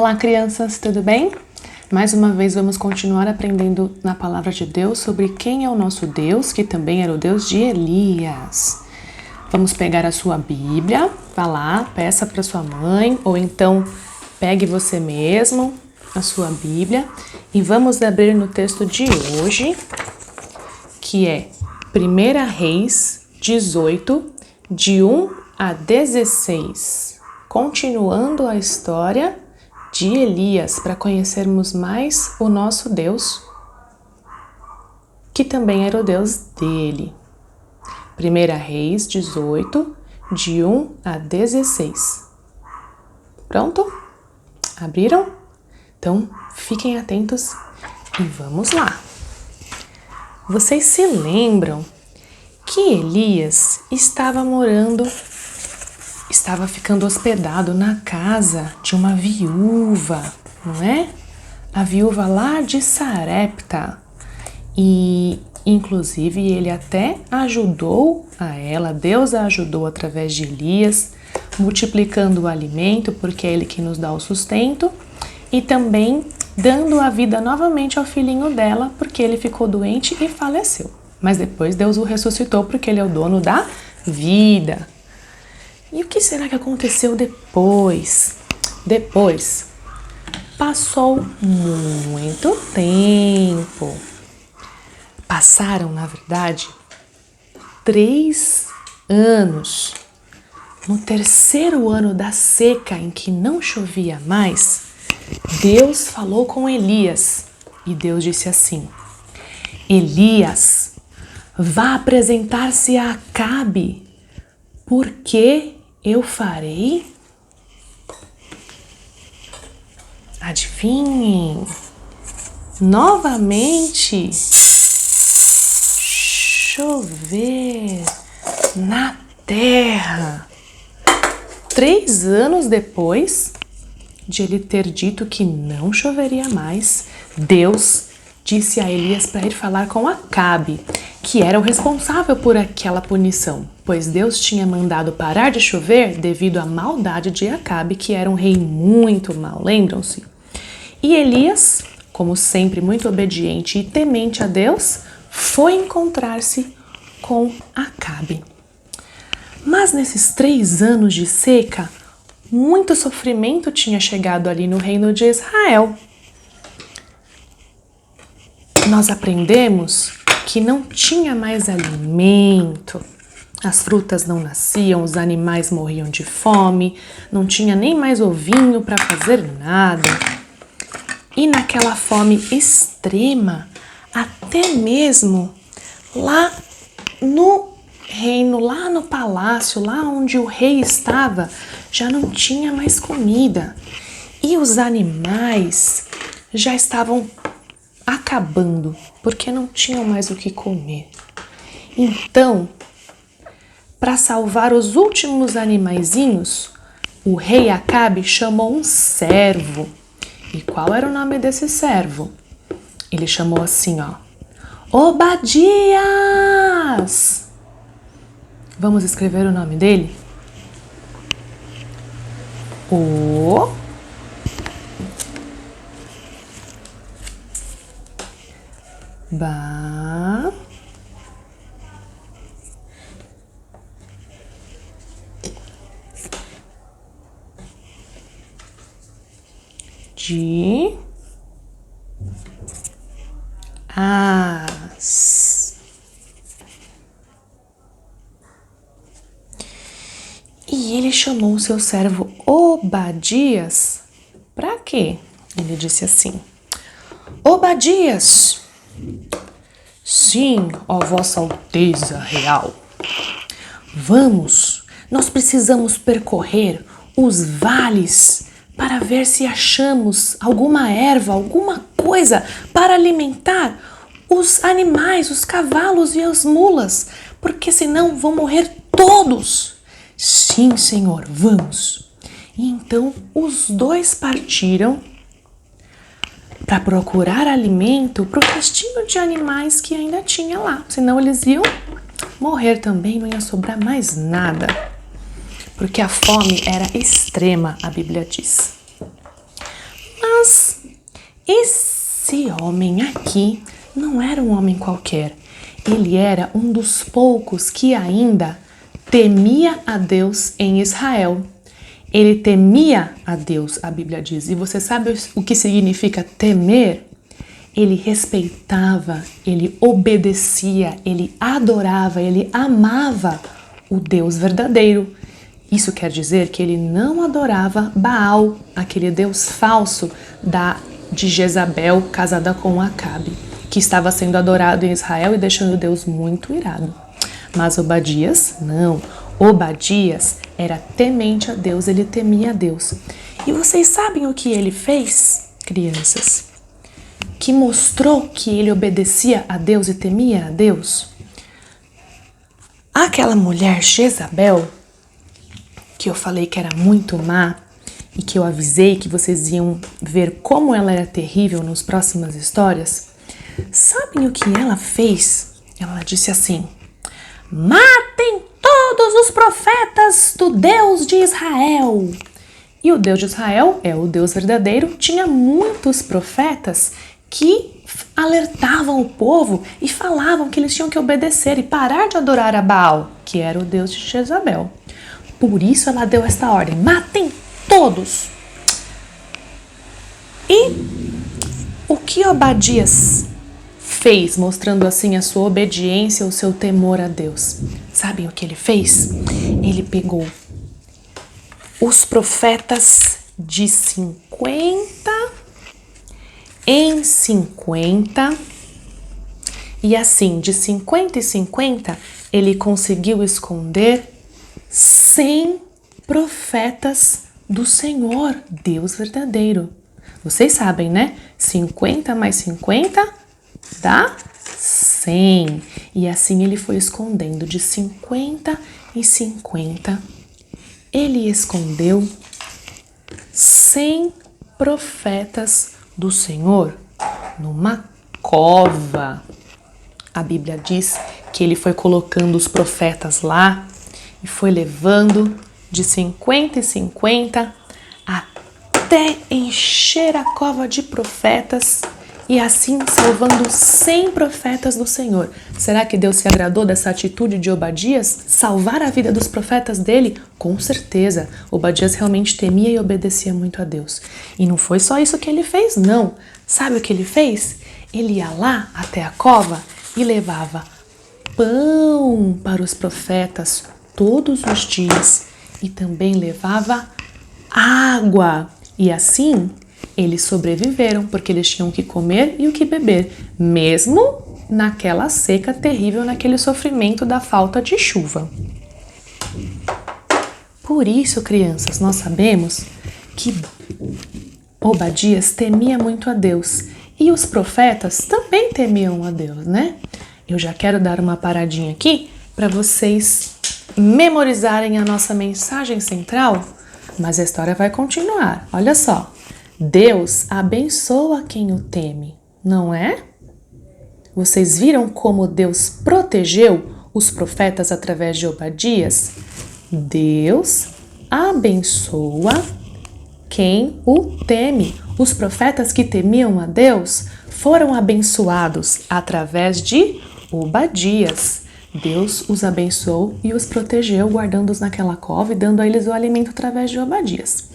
Olá, crianças, tudo bem? Mais uma vez vamos continuar aprendendo na palavra de Deus sobre quem é o nosso Deus, que também era o Deus de Elias. Vamos pegar a sua Bíblia, vá lá, peça para sua mãe, ou então pegue você mesmo a sua Bíblia e vamos abrir no texto de hoje, que é 1 Reis 18, de 1 a 16. Continuando a história de Elias, para conhecermos mais o nosso Deus, que também era o Deus dele. 1 Reis 18, de 1 a 16. Pronto? Abriram? Então, fiquem atentos e vamos lá. Vocês se lembram que Elias estava ficando hospedado na casa de uma viúva, não é? A viúva lá de Sarepta. E, inclusive, ele até ajudou a ela, Deus a ajudou através de Elias, multiplicando o alimento, porque é ele que nos dá o sustento, e também dando a vida novamente ao filhinho dela, porque ele ficou doente e faleceu. Mas depois Deus o ressuscitou, porque ele é o dono da vida. E o que será que aconteceu depois? Depois, passou muito tempo. Passaram, na verdade, 3 anos. No 3º ano da seca, em que não chovia mais, Deus falou com Elias. E Deus disse assim: Elias, vá apresentar-se a Acabe, porque eu farei. Adivinhem, novamente chover na terra. 3 anos depois de ele ter dito que não choveria mais, Deus disse a Elias para ir falar com Acabe, que era o responsável por aquela punição, pois Deus tinha mandado parar de chover devido à maldade de Acabe, que era um rei muito mau, lembram-se? E Elias, como sempre muito obediente e temente a Deus, foi encontrar-se com Acabe. Mas nesses 3 anos de seca, muito sofrimento tinha chegado ali no reino de Israel. Nós aprendemos que não tinha mais alimento, as frutas não nasciam, os animais morriam de fome, não tinha nem mais ovinho para fazer nada. E naquela fome extrema, até mesmo lá no reino, lá no palácio, lá onde o rei estava, já não tinha mais comida. E os animais já estavam acabando, porque não tinham mais o que comer. Então, para salvar os últimos animaizinhos, o rei Acabe chamou um servo. E qual era o nome desse servo? Ele chamou assim, ó: Obadias! Vamos escrever o nome dele? E ele chamou o seu servo Obadias. Para quê? Ele disse assim: Obadias, sim, ó vossa alteza real. Vamos, nós precisamos percorrer os vales para ver se achamos alguma erva, alguma coisa para alimentar os animais, os cavalos e as mulas, porque senão vão morrer todos. Sim, Senhor, vamos. E então os dois partiram para procurar alimento para o restinho de animais que ainda tinha lá, senão eles iam morrer também, não ia sobrar mais nada, porque a fome era extrema, a Bíblia diz. Esse homem aqui não era um homem qualquer. Ele era um dos poucos que ainda temia a Deus em Israel. Ele temia a Deus, a Bíblia diz. E você sabe o que significa temer? Ele respeitava, ele obedecia, ele adorava, ele amava o Deus verdadeiro. Isso quer dizer que ele não adorava Baal, aquele Deus falso de Jezabel casada com Acabe, que estava sendo adorado em Israel e deixando Deus muito irado. Mas Obadias, não. Obadias era temente a Deus, ele temia a Deus. E vocês sabem o que ele fez, crianças? Que mostrou que ele obedecia a Deus e temia a Deus? Aquela mulher Jezabel, que eu falei que era muito má e que eu avisei que vocês iam ver como ela era terrível nas próximas histórias, sabem o que ela fez? Ela disse assim: matem todos os profetas do Deus de Israel. E o Deus de Israel é o Deus verdadeiro, tinha muitos profetas que alertavam o povo e falavam que eles tinham que obedecer e parar de adorar a Baal, que era o Deus de Jezabel. Por isso ela deu esta ordem: matem todos. E o que Obadias fez, mostrando assim a sua obediência, o seu temor a Deus? Sabem o que ele fez? Ele pegou os profetas de 50 em 50, e assim, de 50 em 50, ele conseguiu esconder 100 profetas do Senhor, Deus verdadeiro. Vocês sabem, né? 50 mais 50 dá 100. E assim ele foi escondendo de 50 em 50. Ele escondeu 100 profetas do Senhor numa cova. A Bíblia diz que ele foi colocando os profetas lá e foi levando de 50 em 50 até encher a cova de profetas e assim salvando 100 profetas do Senhor. Será que Deus se agradou dessa atitude de Obadias? Salvar a vida dos profetas dele? Com certeza. Obadias realmente temia e obedecia muito a Deus. E não foi só isso que ele fez, não. Sabe o que ele fez? Ele ia lá até a cova e levava pão para os profetas todos os dias e também levava água. E assim eles sobreviveram, porque eles tinham o que comer e o que beber, mesmo naquela seca terrível, naquele sofrimento da falta de chuva. Por isso, crianças, nós sabemos que Obadias temia muito a Deus e os profetas também temiam a Deus, né? Eu já quero dar uma paradinha aqui para vocês memorizarem a nossa mensagem central, mas a história vai continuar. Olha só. Deus abençoa quem o teme, não é? Vocês viram como Deus protegeu os profetas através de Obadias? Deus abençoa quem o teme. Os profetas que temiam a Deus foram abençoados através de Obadias. Deus os abençoou e os protegeu, guardando-os naquela cova e dando a eles o alimento através de Obadias.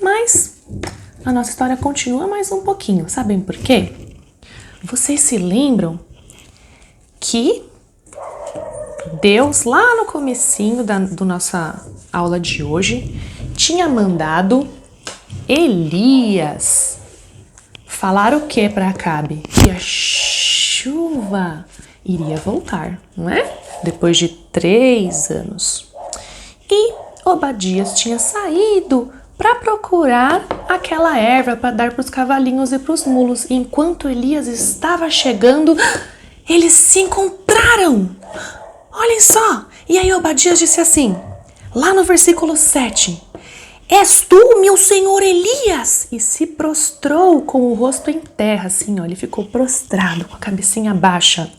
Mas a nossa história continua mais um pouquinho. Sabem por quê? Vocês se lembram que Deus, lá no comecinho da nossa aula de hoje, tinha mandado Elias falar o que para Acabe? Que a chuva iria voltar, não é? Depois de 3 anos. E Obadias tinha saído para procurar aquela erva para dar para os cavalinhos e para os mulos. E enquanto Elias estava chegando, eles se encontraram. Olhem só! E aí Obadias disse assim, lá no versículo 7, és tu, meu senhor Elias? E se prostrou com o rosto em terra, assim, ó, ele ficou prostrado, com a cabecinha baixa.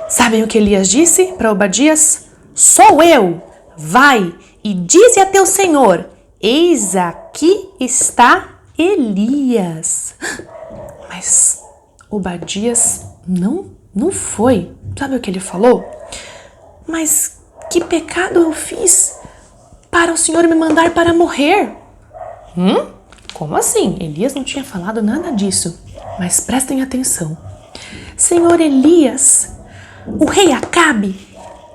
Sabem o que Elias disse para Obadias? Sou eu, vai e dize a teu senhor, eis aqui está Elias. Mas Obadias não foi. Sabe o que ele falou? Mas que pecado eu fiz para o Senhor me mandar para morrer? Como assim? Elias não tinha falado nada disso. Mas prestem atenção. Senhor Elias, o rei Acabe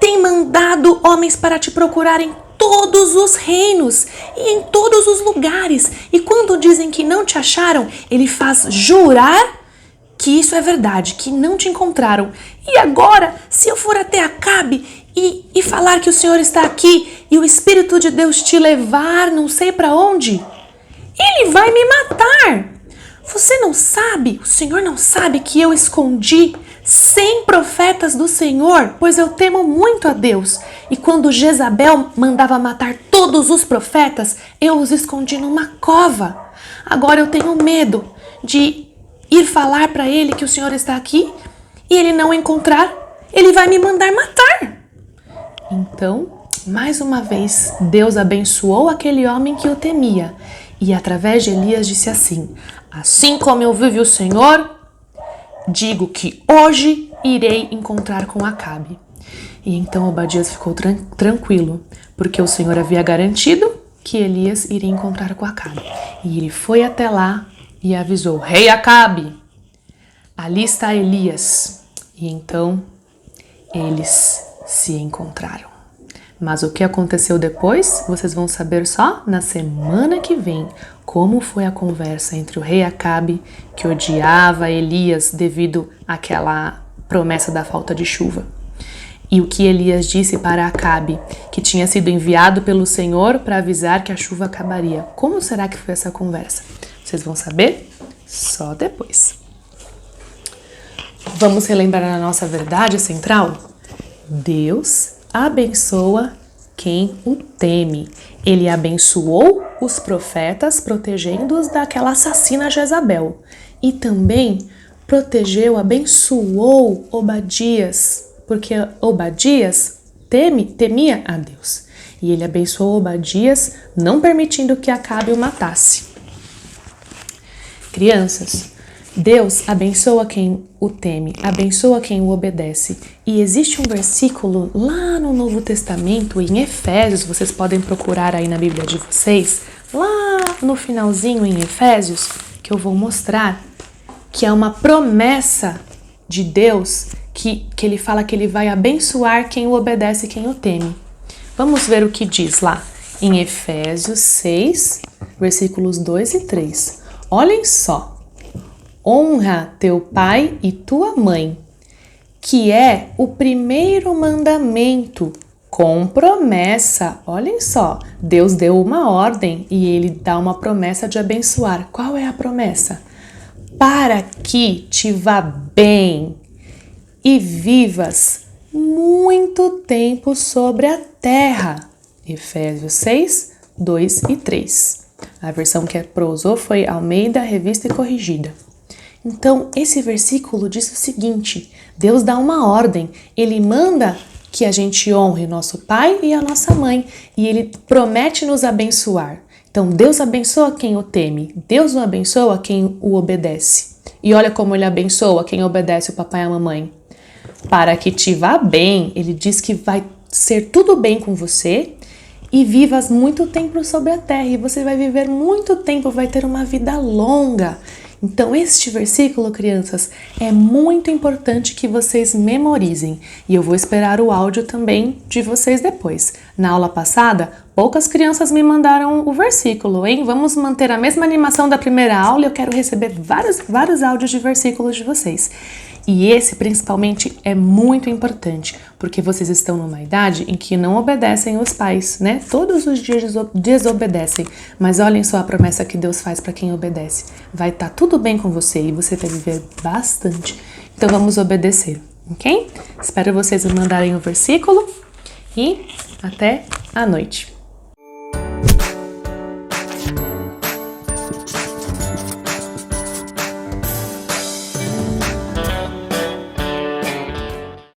tem mandado homens para te procurar em todos os reinos e em todos os lugares. E quando dizem que não te acharam, ele faz jurar que isso é verdade, que não te encontraram. E agora, se eu for até Acabe e falar que o Senhor está aqui e o Espírito de Deus te levar não sei para onde, ele vai me matar. Você não sabe, o Senhor não sabe que eu escondi 100 profetas do Senhor, pois eu temo muito a Deus. E quando Jezabel mandava matar todos os profetas, eu os escondi numa cova. Agora eu tenho medo de ir falar para ele que o Senhor está aqui e ele não encontrar, ele vai me mandar matar. Então, mais uma vez, Deus abençoou aquele homem que o temia. E através de Elias disse assim: assim como eu vive o Senhor, digo que hoje irei encontrar com Acabe. E então Obadias ficou tranquilo, porque o Senhor havia garantido que Elias iria encontrar com Acabe. E ele foi até lá e avisou: rei Acabe, ali está Elias. E então eles se encontraram. Mas o que aconteceu depois, vocês vão saber só na semana que vem. Como foi a conversa entre o rei Acabe, que odiava Elias devido àquela promessa da falta de chuva, e o que Elias disse para Acabe, que tinha sido enviado pelo Senhor para avisar que a chuva acabaria. Como será que foi essa conversa? Vocês vão saber só depois. Vamos relembrar a nossa verdade central? Deus abençoa quem o teme. Ele abençoou os profetas, protegendo-os daquela assassina Jezabel. E também abençoou Obadias, porque Obadias temia a Deus. E ele abençoou Obadias, não permitindo que Acabe o matasse. Crianças, Deus abençoa quem o teme, abençoa quem o obedece. E existe um versículo lá no Novo Testamento, em Efésios, vocês podem procurar aí na Bíblia de vocês, lá no finalzinho em Efésios, que eu vou mostrar, que é uma promessa de Deus, que ele fala que ele vai abençoar quem o obedece e quem o teme. Vamos ver o que diz lá em Efésios 6, versículos 2 e 3. Olhem só. Honra teu pai e tua mãe, que é o primeiro mandamento, com promessa. Olhem só, Deus deu uma ordem e ele dá uma promessa de abençoar. Qual é a promessa? Para que te vá bem e vivas muito tempo sobre a terra. Efésios 6, 2 e 3. A versão que prosou foi Almeida, Revista e Corrigida. Então, esse versículo diz o seguinte: Deus dá uma ordem, Ele manda que a gente honre nosso pai e a nossa mãe, e Ele promete nos abençoar. Então, Deus abençoa quem o teme, Deus não abençoa quem o obedece. E olha como Ele abençoa quem obedece o papai e a mamãe. Para que te vá bem, Ele diz que vai ser tudo bem com você e vivas muito tempo sobre a terra, e você vai viver muito tempo, vai ter uma vida longa. Então, este versículo, crianças, é muito importante que vocês memorizem. E eu vou esperar o áudio também de vocês depois. Na aula passada, poucas crianças me mandaram o versículo, hein? Vamos manter a mesma animação da primeira aula e eu quero receber vários áudios de versículos de vocês. E esse, principalmente, é muito importante, porque vocês estão numa idade em que não obedecem os pais, né? Todos os dias desobedecem. Mas olhem só a promessa que Deus faz para quem obedece. Vai estar tudo bem com você e você vai viver bastante. Então vamos obedecer, ok? Espero vocês me mandarem o versículo e até a noite.